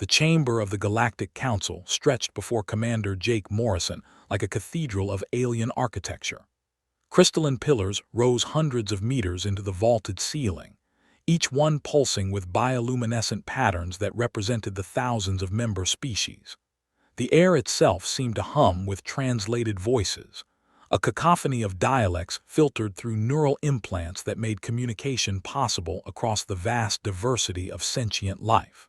The chamber of the Galactic Council stretched before Commander Jake Morrison like a cathedral of alien architecture. Crystalline pillars rose hundreds of meters into the vaulted ceiling, each one pulsing with bioluminescent patterns that represented the thousands of member species. The air itself seemed to hum with translated voices, a cacophony of dialects filtered through neural implants that made communication possible across the vast diversity of sentient life.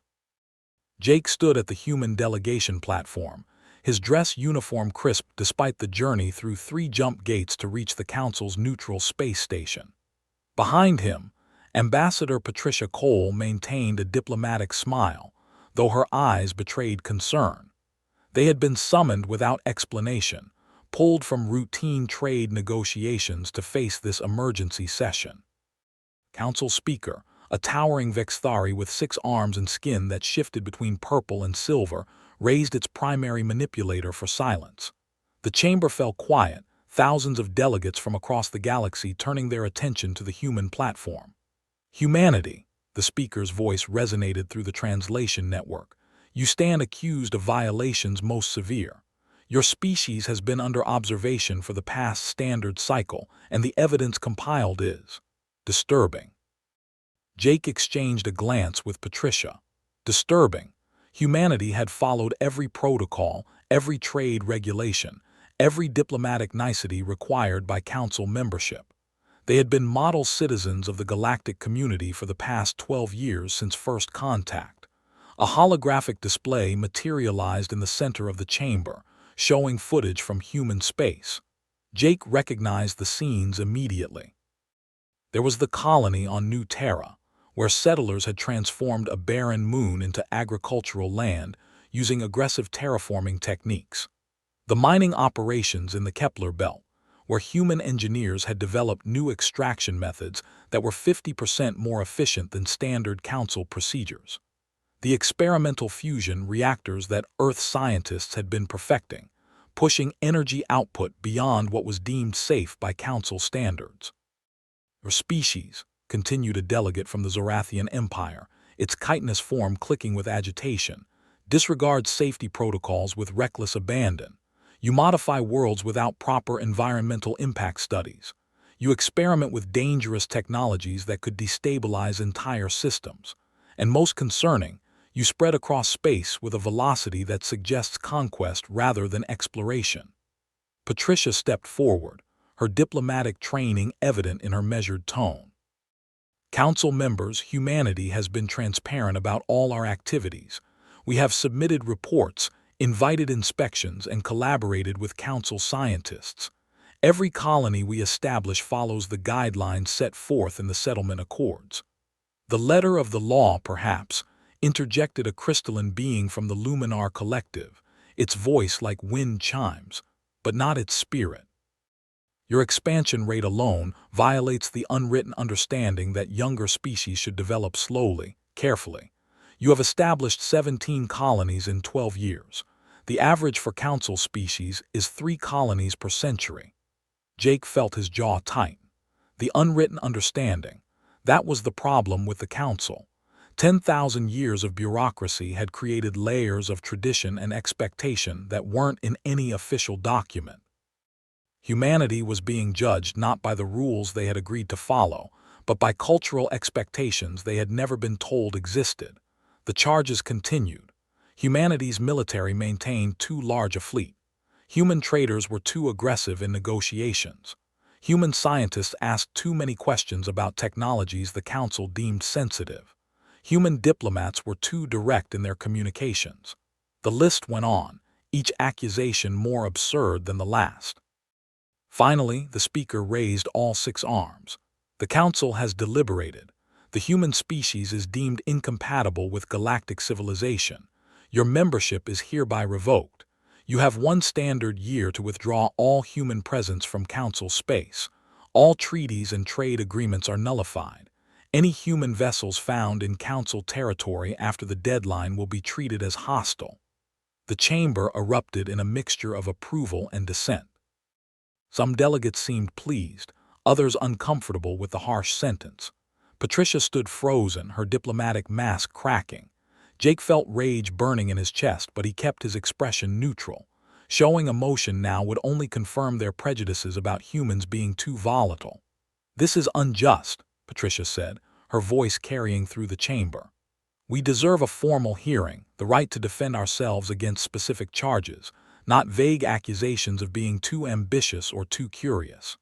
Jake stood at the human delegation platform, his dress uniform crisp despite the journey through 3 jump gates to reach the Council's neutral space station. Behind him, Ambassador Patricia Cole maintained a diplomatic smile, though her eyes betrayed concern. They had been summoned without explanation, pulled from routine trade negotiations to face this emergency session. Council Speaker, a towering Vexthari with 6 arms and skin that shifted between purple and silver, raised its primary manipulator for silence. The chamber fell quiet, thousands of delegates from across the galaxy turning their attention to the human platform. Humanity, the speaker's voice resonated through the translation network. You stand accused of violations most severe. Your species has been under observation for the past standard cycle, and the evidence compiled is disturbing. Jake exchanged a glance with Patricia. Disturbing. Humanity had followed every protocol, every trade regulation, every diplomatic nicety required by Council membership. They had been model citizens of the galactic community for the past 12 years since first contact. A holographic display materialized in the center of the chamber, showing footage from human space. Jake recognized the scenes immediately. There was the colony on New Terra, where settlers had transformed a barren moon into agricultural land using aggressive terraforming techniques. The mining operations in the Kepler Belt, where human engineers had developed new extraction methods that were 50% more efficient than standard Council procedures. The experimental fusion reactors that Earth scientists had been perfecting, pushing energy output beyond what was deemed safe by Council standards. Your species, continued a delegate from the Zorathian Empire, its chitinous form clicking with agitation, disregards safety protocols with reckless abandon. You modify worlds without proper environmental impact studies. You experiment with dangerous technologies that could destabilize entire systems. And most concerning, you spread across space with a velocity that suggests conquest rather than exploration. Patricia stepped forward, her diplomatic training evident in her measured tone. Council members, humanity has been transparent about all our activities. We have submitted reports, invited inspections, and collaborated with Council scientists. Every colony we establish follows the guidelines set forth in the settlement accords. The letter of the law, perhaps, interjected a crystalline being from the Luminar Collective, its voice like wind chimes, but not its spirit. Your expansion rate alone violates the unwritten understanding that younger species should develop slowly, carefully. You have established 17 colonies in 12 years. The average for Council species is 3 colonies per century. Jake felt his jaw tighten. The unwritten understanding. That was the problem with the Council. 10,000 years of bureaucracy had created layers of tradition and expectation that weren't in any official document. Humanity was being judged not by the rules they had agreed to follow, but by cultural expectations they had never been told existed. The charges continued. Humanity's military maintained too large a fleet. Human traders were too aggressive in negotiations. Human scientists asked too many questions about technologies the Council deemed sensitive. Human diplomats were too direct in their communications. The list went on, each accusation more absurd than the last. Finally, the speaker raised all 6 arms. The Council has deliberated. The human species is deemed incompatible with galactic civilization. Your membership is hereby revoked. You have 1 standard year to withdraw all human presence from Council space. All treaties and trade agreements are nullified. Any human vessels found in Council territory after the deadline will be treated as hostile. The chamber erupted in a mixture of approval and dissent. Some delegates seemed pleased, others uncomfortable with the harsh sentence. Patricia stood frozen, her diplomatic mask cracking. Jake felt rage burning in his chest, but he kept his expression neutral. Showing emotion now would only confirm their prejudices about humans being too volatile. "This is unjust," Patricia said, her voice carrying through the chamber. "We deserve a formal hearing, the right to defend ourselves against specific charges, not vague accusations of being too ambitious or too curious."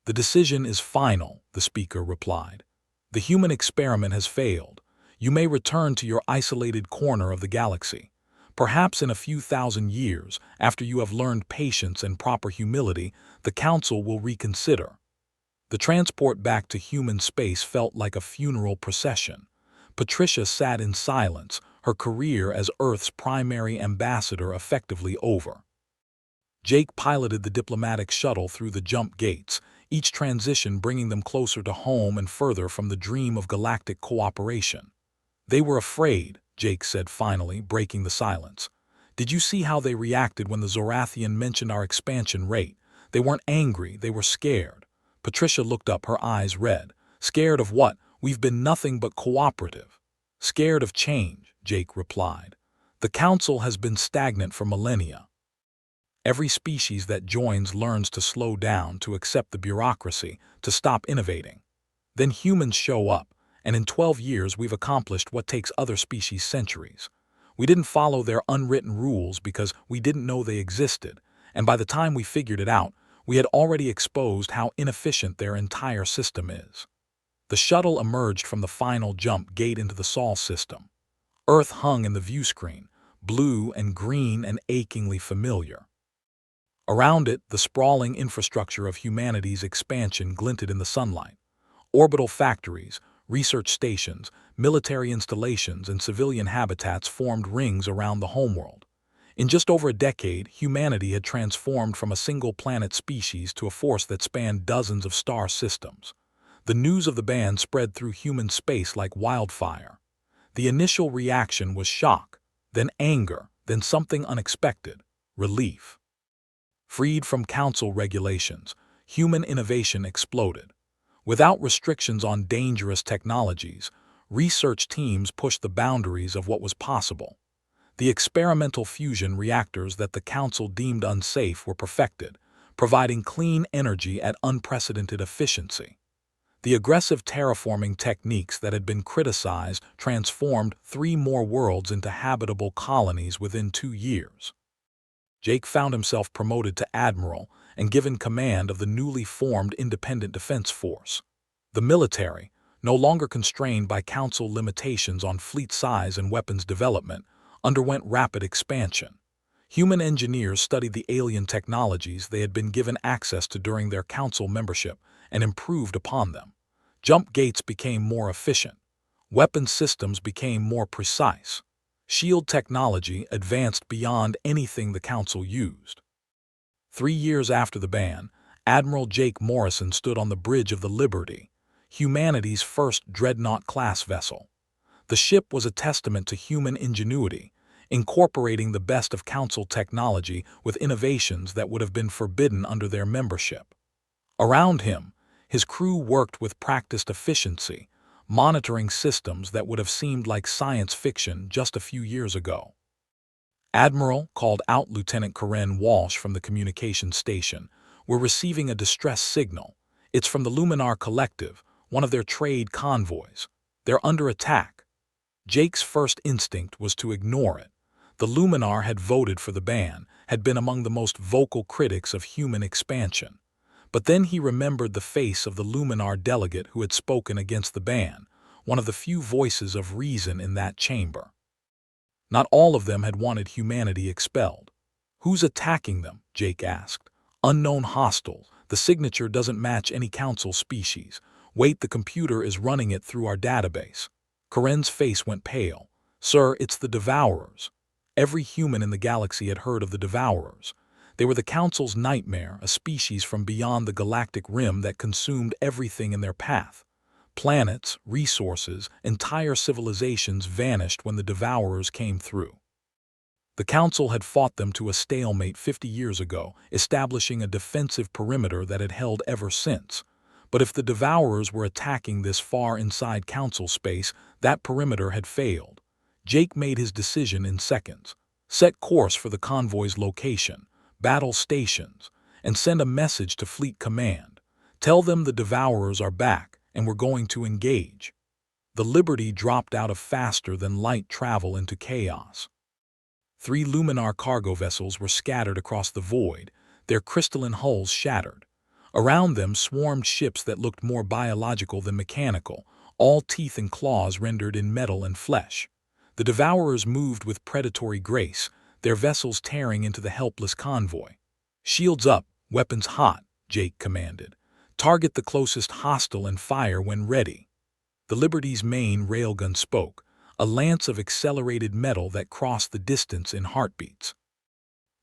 "The decision is final," the speaker replied. "The human experiment has failed. You may return to your isolated corner of the galaxy. Perhaps in a few thousand years, after you have learned patience and proper humility, the Council will reconsider." The transport back to human space felt like a funeral procession. Patricia sat in silence, her career as Earth's primary ambassador effectively over. Jake piloted the diplomatic shuttle through the jump gates, each transition bringing them closer to home and further from the dream of galactic cooperation. "They were afraid," Jake said finally, breaking the silence. "Did you see how they reacted when the Zorathian mentioned our expansion rate? They weren't angry, they were scared." Patricia looked up, her eyes red. "Scared of what? We've been nothing but cooperative." "Scared of change," Jake replied. "The Council has been stagnant for millennia. Every species that joins learns to slow down, to accept the bureaucracy, to stop innovating. Then humans show up, and in 12 years we've accomplished what takes other species centuries. We didn't follow their unwritten rules because we didn't know they existed, and by the time we figured it out, we had already exposed how inefficient their entire system is." The shuttle emerged from the final jump gate into the Sol system. Earth hung in the view screen, blue and green and achingly familiar. Around it, the sprawling infrastructure of humanity's expansion glinted in the sunlight. Orbital factories, research stations, military installations, and civilian habitats formed rings around the homeworld. In just over a decade, humanity had transformed from a single-planet species to a force that spanned dozens of star systems. The news of the ban spread through human space like wildfire. The initial reaction was shock, then anger, then something unexpected: relief. Freed from Council regulations, human innovation exploded. Without restrictions on dangerous technologies, research teams pushed the boundaries of what was possible. The experimental fusion reactors that the Council deemed unsafe were perfected, providing clean energy at unprecedented efficiency. The aggressive terraforming techniques that had been criticized transformed 3 more worlds into habitable colonies within 2 years. Jake found himself promoted to admiral and given command of the newly formed Independent Defense Force. The military, no longer constrained by Council limitations on fleet size and weapons development, underwent rapid expansion. Human engineers studied the alien technologies they had been given access to during their Council membership and improved upon them. Jump gates became more efficient. Weapon systems became more precise. Shield technology advanced beyond anything the Council used. 3 years after the ban, Admiral Jake Morrison stood on the bridge of the Liberty, humanity's first dreadnought-class vessel. The ship was a testament to human ingenuity, incorporating the best of Council technology with innovations that would have been forbidden under their membership. Around him, his crew worked with practiced efficiency, monitoring systems that would have seemed like science fiction just a few years ago. "Admiral," called out Lieutenant Corinne Walsh from the communications station, "we're receiving a distress signal. It's from the Luminar Collective, one of their trade convoys. They're under attack." Jake's first instinct was to ignore it. The Luminar had voted for the ban, had been among the most vocal critics of human expansion. But then he remembered the face of the Luminar delegate who had spoken against the ban, one of the few voices of reason in that chamber. Not all of them had wanted humanity expelled. "Who's attacking them?" Jake asked. "Unknown hostile. The signature doesn't match any Council species. Wait, the computer is running it through our database." Corinne's face went pale. "Sir, it's the Devourers." Every human in the galaxy had heard of the Devourers. They were the Council's nightmare, a species from beyond the galactic rim that consumed everything in their path. Planets, resources, entire civilizations vanished when the Devourers came through. The Council had fought them to a stalemate 50 years ago, establishing a defensive perimeter that had held ever since. But if the Devourers were attacking this far inside Council space, that perimeter had failed. Jake made his decision in seconds. Set course for the convoy's location, battle stations, and send a message to Fleet Command. Tell them the Devourers are back and we're going to engage. The Liberty dropped out of faster-than-light travel into chaos. 3 Luminar cargo vessels were scattered across the void, their crystalline hulls shattered. Around them swarmed ships that looked more biological than mechanical, all teeth and claws rendered in metal and flesh. The Devourers moved with predatory grace, their vessels tearing into the helpless convoy. "Shields up, weapons hot," Jake commanded. "Target the closest hostile and fire when ready." The Liberty's main railgun spoke, a lance of accelerated metal that crossed the distance in heartbeats.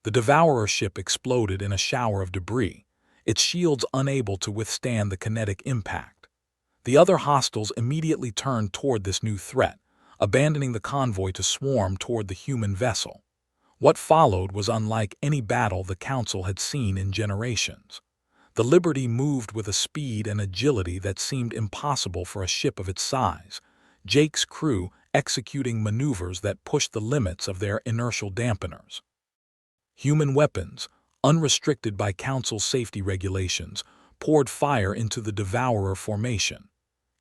The Devourer ship exploded in a shower of debris, its shields unable to withstand the kinetic impact. The other hostiles immediately turned toward this new threat, abandoning the convoy to swarm toward the human vessel. What followed was unlike any battle the Council had seen in generations. The Liberty moved with a speed and agility that seemed impossible for a ship of its size, Jake's crew executing maneuvers that pushed the limits of their inertial dampeners. Human weapons, unrestricted by Council safety regulations, poured fire into the Devourer formation.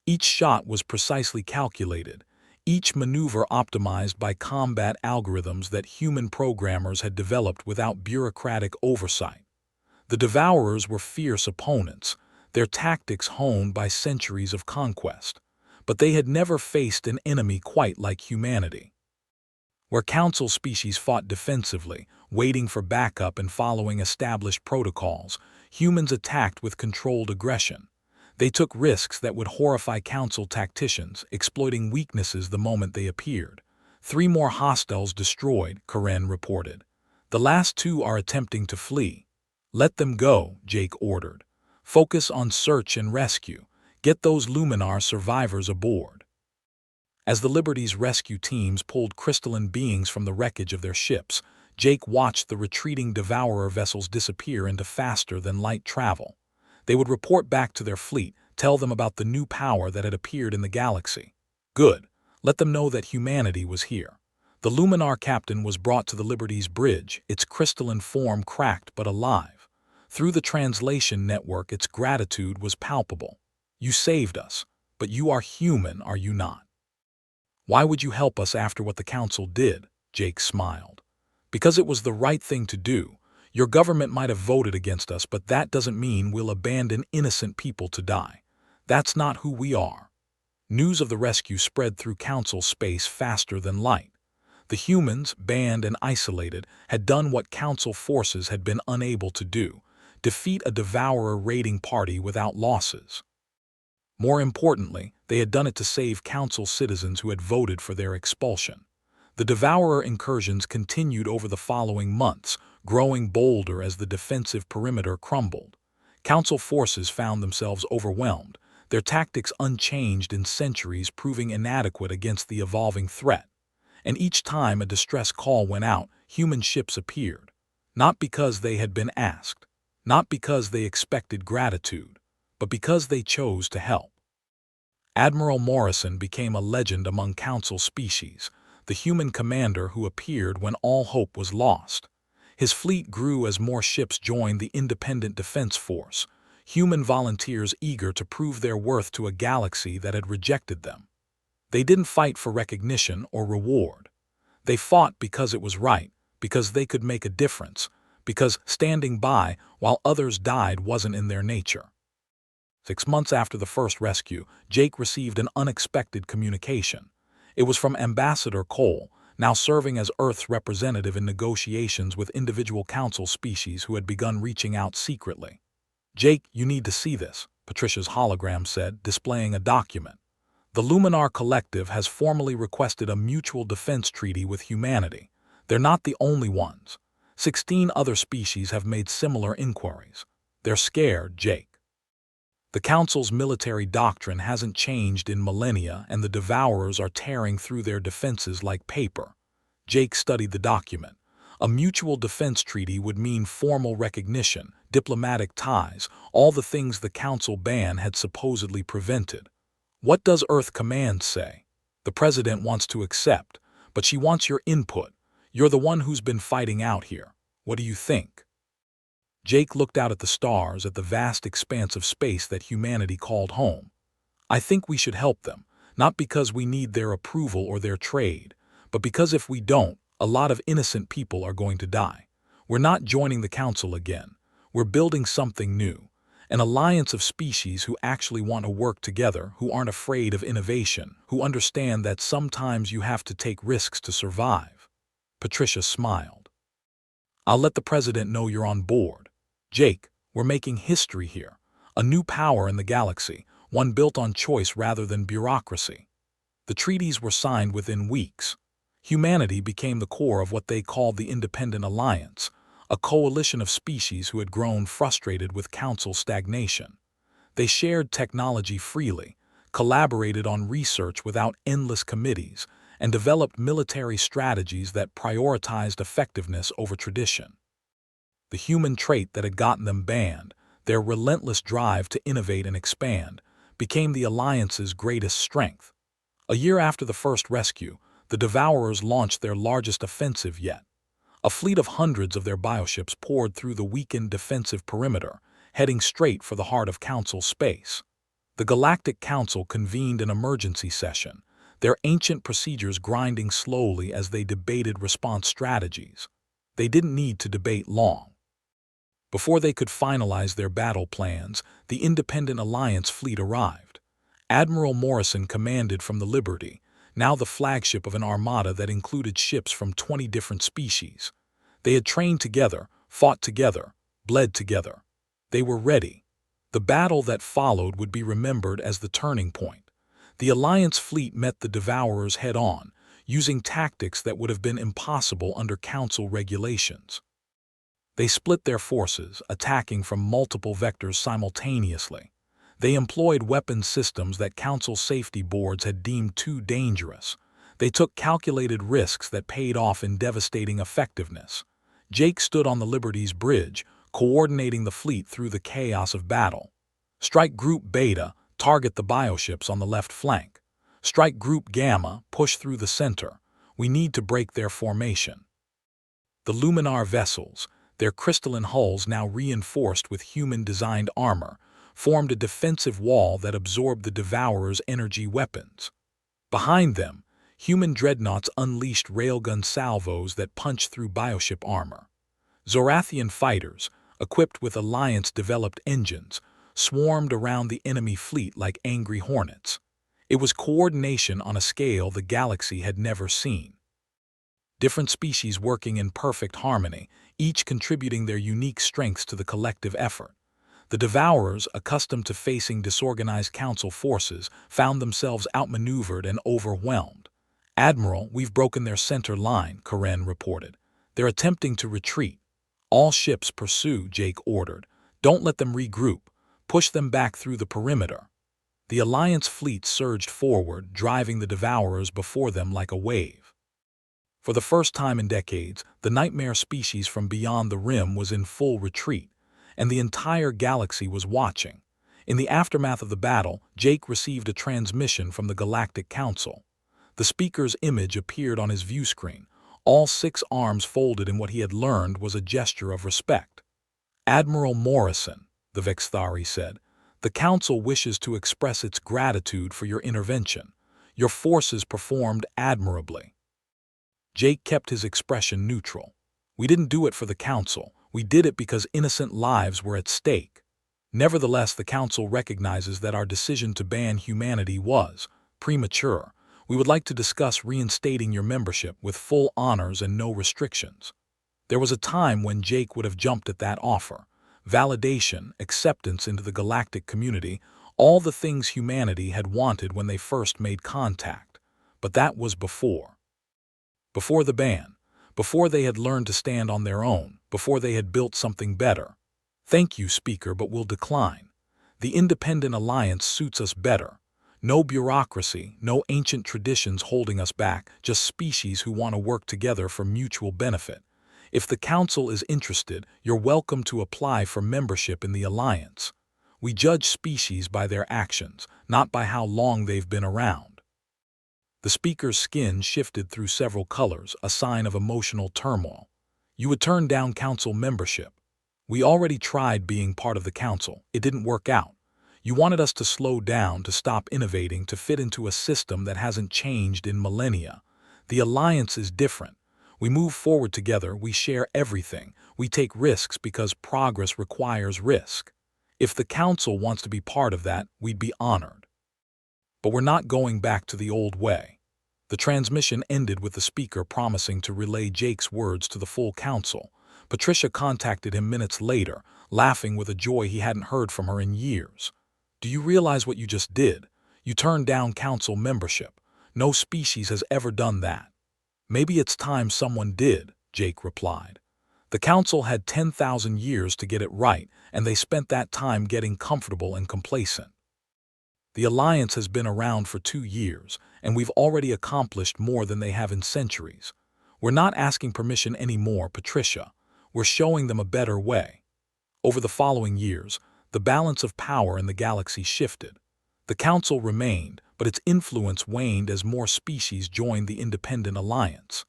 Each shot was precisely calculated, each maneuver optimized by combat algorithms that human programmers had developed without bureaucratic oversight. The Devourers were fierce opponents, their tactics honed by centuries of conquest, but they had never faced an enemy quite like humanity. Where Council species fought defensively, waiting for backup and following established protocols, humans attacked with controlled aggression. They took risks that would horrify Council tacticians, exploiting weaknesses the moment they appeared. 3 more hostiles destroyed, Karen reported. The last 2 are attempting to flee. "Let them go," Jake ordered. "Focus on search and rescue. Get those Luminar survivors aboard." As the Liberty's rescue teams pulled crystalline beings from the wreckage of their ships, Jake watched the retreating Devourer vessels disappear into faster-than-light travel. They would report back to their fleet, tell them about the new power that had appeared in the galaxy. Good. Let them know that humanity was here. The Luminar captain was brought to the Liberty's bridge, its crystalline form cracked but alive. Through the translation network, its gratitude was palpable. "You saved us, but you are human, are you not?" "Why would you help us after what the Council did?" Jake smiled. "Because it was the right thing to do. Your government might have voted against us, but that doesn't mean we'll abandon innocent people to die. That's not who we are." News of the rescue spread through Council space faster than light. The humans, banned and isolated, had done what Council forces had been unable to do: defeat a Devourer raiding party without losses. More importantly, they had done it to save Council citizens who had voted for their expulsion. The Devourer incursions continued over the following months, growing bolder as the defensive perimeter crumbled. Council forces found themselves overwhelmed, their tactics unchanged in centuries, proving inadequate against the evolving threat. And each time a distress call went out, human ships appeared. Not because they had been asked, not because they expected gratitude, but because they chose to help. Admiral Morrison became a legend among Council species, the human commander who appeared when all hope was lost. His fleet grew as more ships joined the Independent Defense Force, human volunteers eager to prove their worth to a galaxy that had rejected them. They didn't fight for recognition or reward. They fought because it was right, because they could make a difference, because standing by while others died wasn't in their nature. 6 months after the first rescue, Jake received an unexpected communication. It was from Ambassador Cole, now serving as Earth's representative in negotiations with individual Council species who had begun reaching out secretly. "Jake, you need to see this," Patricia's hologram said, displaying a document. "The Luminar Collective has formally requested a mutual defense treaty with humanity. They're not the only ones. 16 other species have made similar inquiries. They're scared, Jake. The Council's military doctrine hasn't changed in millennia, and the Devourers are tearing through their defenses like paper." Jake studied the document. A mutual defense treaty would mean formal recognition, diplomatic ties, all the things the Council ban had supposedly prevented. What does Earth Command say? The President wants to accept, but she wants your input. You're the one who's been fighting out here. What do you think?" Jake looked out at the stars, at the vast expanse of space that humanity called home. "I think we should help them, not because we need their approval or their trade, but because if we don't, a lot of innocent people are going to die. We're not joining the council again. We're building something new. An alliance of species who actually want to work together, who aren't afraid of innovation, who understand that sometimes you have to take risks to survive." Patricia smiled. "I'll let the president know you're on board. Jake, we're making history here. A new power in the galaxy, one built on choice rather than bureaucracy." The treaties were signed within weeks. Humanity became the core of what they called the Independent Alliance, a coalition of species who had grown frustrated with council stagnation. They shared technology freely, collaborated on research without endless committees, and developed military strategies that prioritized effectiveness over tradition. The human trait that had gotten them banned, their relentless drive to innovate and expand, became the Alliance's greatest strength. A year after the first rescue, the Devourers launched their largest offensive yet. A fleet of hundreds of their bioships poured through the weakened defensive perimeter, heading straight for the heart of Council space. The Galactic Council convened an emergency session, their ancient procedures grinding slowly as they debated response strategies. They didn't need to debate long. Before they could finalize their battle plans, the Independent Alliance fleet arrived. Admiral Morrison commanded from the Liberty, now the flagship of an armada that included ships from 20 different species. They had trained together, fought together, bled together. They were ready. The battle that followed would be remembered as the turning point. The Alliance fleet met the Devourers head-on, using tactics that would have been impossible under Council regulations. They split their forces, attacking from multiple vectors simultaneously. They employed weapons systems that Council safety boards had deemed too dangerous. They took calculated risks that paid off in devastating effectiveness. Jake stood on the Liberty's bridge, coordinating the fleet through the chaos of battle. "Strike Group Beta, target the bioships on the left flank. Strike Group Gamma, push through the center. We need to break their formation." The Luminar vessels, their crystalline hulls now reinforced with human-designed armor, formed a defensive wall that absorbed the Devourers' energy weapons. Behind them, human dreadnoughts unleashed railgun salvos that punched through bioship armor. Zorathian fighters, equipped with Alliance-developed engines, swarmed around the enemy fleet like angry hornets. It was coordination on a scale the galaxy had never seen. Different species working in perfect harmony, each contributing their unique strengths to the collective effort. The Devourers, accustomed to facing disorganized Council forces, found themselves outmaneuvered and overwhelmed. "Admiral, we've broken their center line," Karen reported. "They're attempting to retreat." "All ships pursue," Jake ordered. "Don't let them regroup. Push them back through the perimeter." The Alliance fleet surged forward, driving the Devourers before them like a wave. For the first time in decades, the nightmare species from beyond the rim was in full retreat, and the entire galaxy was watching. In the aftermath of the battle, Jake received a transmission from the Galactic Council. The speaker's image appeared on his view screen. All 6 arms folded in what he had learned was a gesture of respect. "Admiral Morrison," the Vexthari said, "the Council wishes to express its gratitude for your intervention. Your forces performed admirably." Jake kept his expression neutral. "We didn't do it for the Council. We did it because innocent lives were at stake. Nevertheless, the Council recognizes that our decision to ban humanity was premature. We would like to discuss reinstating your membership with full honors and no restrictions." There was a time when Jake would have jumped at that offer. Validation, acceptance into the galactic community, all the things humanity had wanted when they first made contact. But that was before. Before the ban. Before they had learned to stand on their own. Before they had built something better. "Thank you, Speaker, but we'll decline. The Independent Alliance suits us better. No bureaucracy, no ancient traditions holding us back, just species who want to work together for mutual benefit. If the Council is interested, you're welcome to apply for membership in the Alliance. We judge species by their actions, not by how long they've been around." The speaker's skin shifted through several colors, a sign of emotional turmoil. "You would turn down council membership. We already tried being part of the council. It didn't work out. You wanted us to slow down, to stop innovating, to fit into a system that hasn't changed in millennia. The Alliance is different. We move forward together, we share everything, we take risks because progress requires risk. If the council wants to be part of that, we'd be honored. But we're not going back to the old way." The transmission ended with the speaker promising to relay Jake's words to the full council. Patricia contacted him minutes later, laughing with a joy he hadn't heard from her in years. "Do you realize what you just did? You turned down council membership. No species has ever done that." "Maybe it's time someone did," Jake replied. "The council had 10,000 years to get it right, and they spent that time getting comfortable and complacent. The Alliance has been around for 2 years, and we've already accomplished more than they have in centuries. We're not asking permission anymore, Patricia. We're showing them a better way." Over the following years, the balance of power in the galaxy shifted. The Council remained, but its influence waned as more species joined the independent alliance.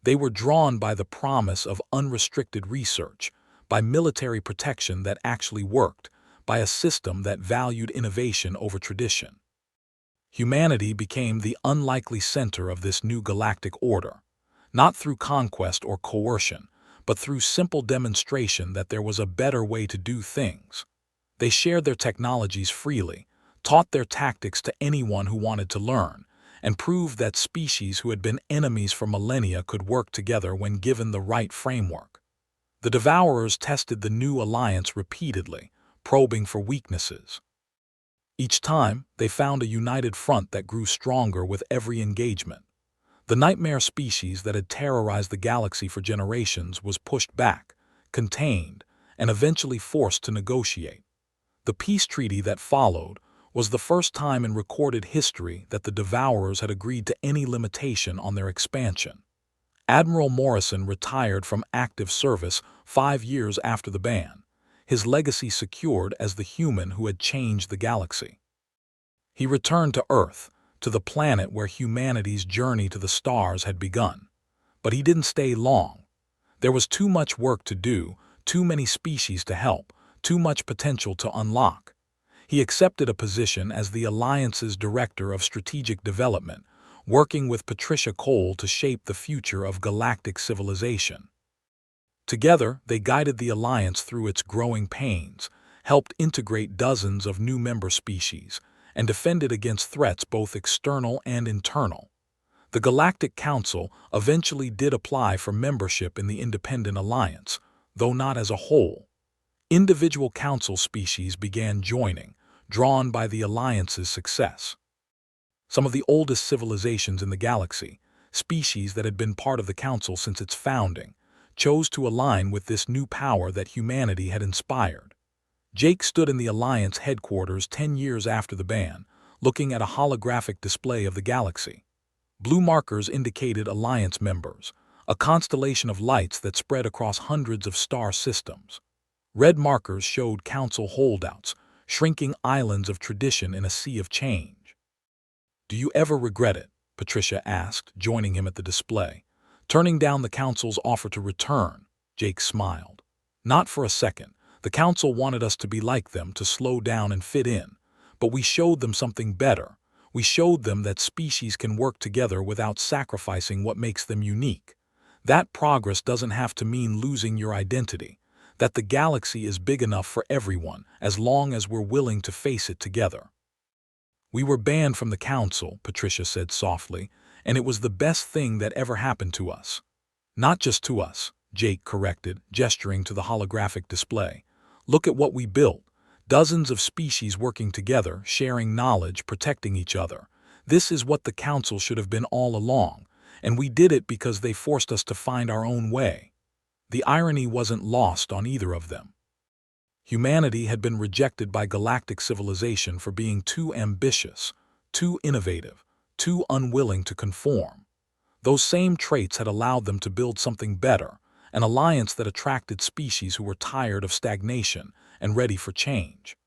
They were drawn by the promise of unrestricted research, by military protection that actually worked, by a system that valued innovation over tradition. Humanity became the unlikely center of this new galactic order, not through conquest or coercion, but through simple demonstration that there was a better way to do things. They shared their technologies freely, taught their tactics to anyone who wanted to learn, and proved that species who had been enemies for millennia could work together when given the right framework. The Devourers tested the new alliance repeatedly, probing for weaknesses. Each time, they found a united front that grew stronger with every engagement. The nightmare species that had terrorized the galaxy for generations was pushed back, contained, and eventually forced to negotiate. The peace treaty that followed was the first time in recorded history that the Devourers had agreed to any limitation on their expansion. Admiral Morrison retired from active service 5 years after the ban, his legacy secured as the human who had changed the galaxy. He returned to Earth, to the planet where humanity's journey to the stars had begun. But he didn't stay long. There was too much work to do, too many species to help, too much potential to unlock. He accepted a position as the Alliance's Director of Strategic Development, working with Patricia Cole to shape the future of galactic civilization. Together, they guided the Alliance through its growing pains, helped integrate dozens of new member species, and defended against threats both external and internal. The Galactic Council eventually did apply for membership in the Independent Alliance, though not as a whole. Individual council species began joining, drawn by the Alliance's success. Some of the oldest civilizations in the galaxy, species that had been part of the Council since its founding, chose to align with this new power that humanity had inspired. Jake stood in the Alliance headquarters 10 years after the ban, looking at a holographic display of the galaxy. Blue markers indicated Alliance members, a constellation of lights that spread across hundreds of star systems. Red markers showed Council holdouts, shrinking islands of tradition in a sea of change. "Do you ever regret it?" Patricia asked, joining him at the display. "Turning down the Council's offer to return?" Jake smiled. "Not for a second. The Council wanted us to be like them, to slow down and fit in. But we showed them something better. We showed them that species can work together without sacrificing what makes them unique. That progress doesn't have to mean losing your identity. That the galaxy is big enough for everyone, as long as we're willing to face it together." "We were banned from the Council," Patricia said softly, "and it was the best thing that ever happened to us." "Not just to us," Jake corrected, gesturing to the holographic display. "Look at what we built. Dozens of species working together, sharing knowledge, protecting each other. This is what the Council should have been all along, and we did it because they forced us to find our own way." The irony wasn't lost on either of them. Humanity had been rejected by galactic civilization for being too ambitious, too innovative, too unwilling to conform. Those same traits had allowed them to build something better, an alliance that attracted species who were tired of stagnation and ready for change.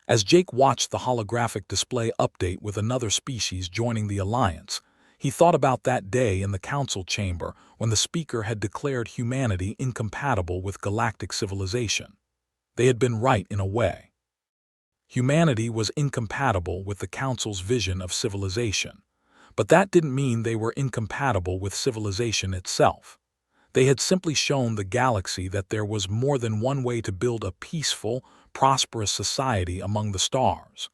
As Jake watched the holographic display update with another species joining the alliance, He thought about that day in the council chamber when the speaker had declared humanity incompatible with galactic civilization. They had been right in a way. Humanity was incompatible with the council's vision of civilization, but that didn't mean they were incompatible with civilization itself. They had simply shown the galaxy that there was more than one way to build a peaceful, prosperous society among the stars.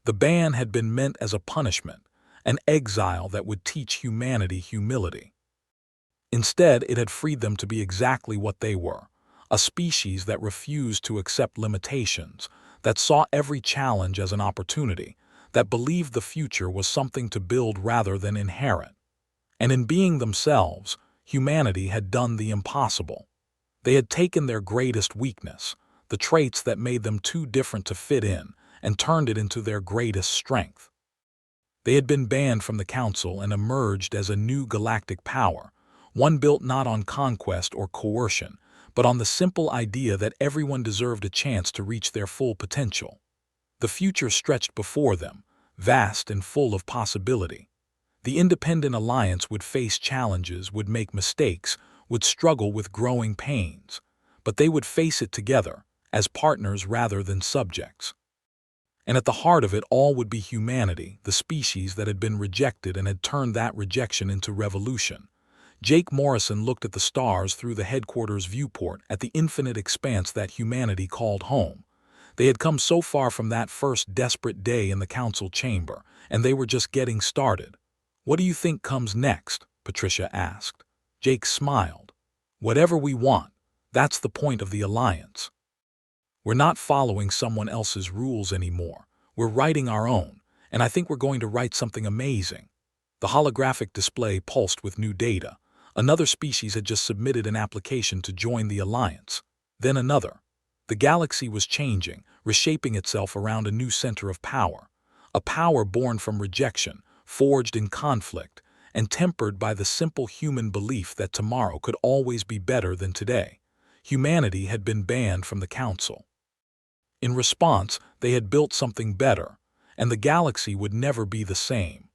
The ban had been meant as a punishment, an exile that would teach humanity humility. Instead, it had freed them to be exactly what they were, a species that refused to accept limitations, that saw every challenge as an opportunity, that believed the future was something to build rather than inherit. And in being themselves, humanity had done the impossible. They had taken their greatest weakness, the traits that made them too different to fit in, and turned it into their greatest strength. They had been banned from the council and emerged as a new galactic power, one built not on conquest or coercion, but on the simple idea that everyone deserved a chance to reach their full potential. The future stretched before them, vast and full of possibility. The independent alliance would face challenges, would make mistakes, would struggle with growing pains, but they would face it together, as partners rather than subjects. And at the heart of it all would be humanity, the species that had been rejected and had turned that rejection into revolution. Jake Morrison looked at the stars through the headquarters viewport, at the infinite expanse that humanity called home. They had come so far from that first desperate day in the council chamber, and they were just getting started. "What do you think comes next?" Patricia asked. Jake smiled. "Whatever we want. That's the point of the alliance. We're not following someone else's rules anymore. We're writing our own, and I think we're going to write something amazing." The holographic display pulsed with new data. Another species had just submitted an application to join the alliance. Then another. The galaxy was changing, reshaping itself around a new center of power. A power born from rejection, forged in conflict, and tempered by the simple human belief that tomorrow could always be better than today. Humanity had been banned from the council. In response, they had built something better, and the galaxy would never be the same.